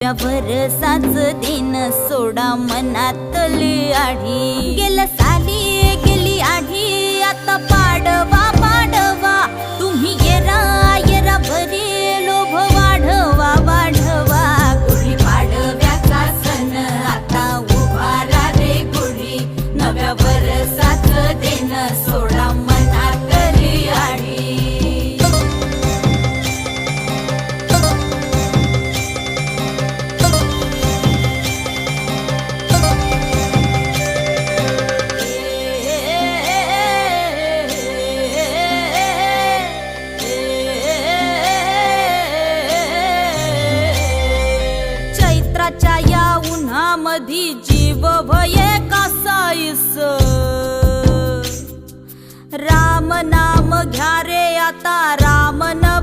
वरसाच दिन सोडा मनातली आढी गेलं साली गेली आढी आता पाडवा पाडवा तुम्ही येरा येरा भरी लोभ वाढवा वाढवा गुढी पाडव्याचा सण आता उभारा रे गुढी नव्या वरसाच दिन सोडा मनातली आढी या उन्हामधी जीव भये कासाईस राम नाम घ्या रे आता राम नाम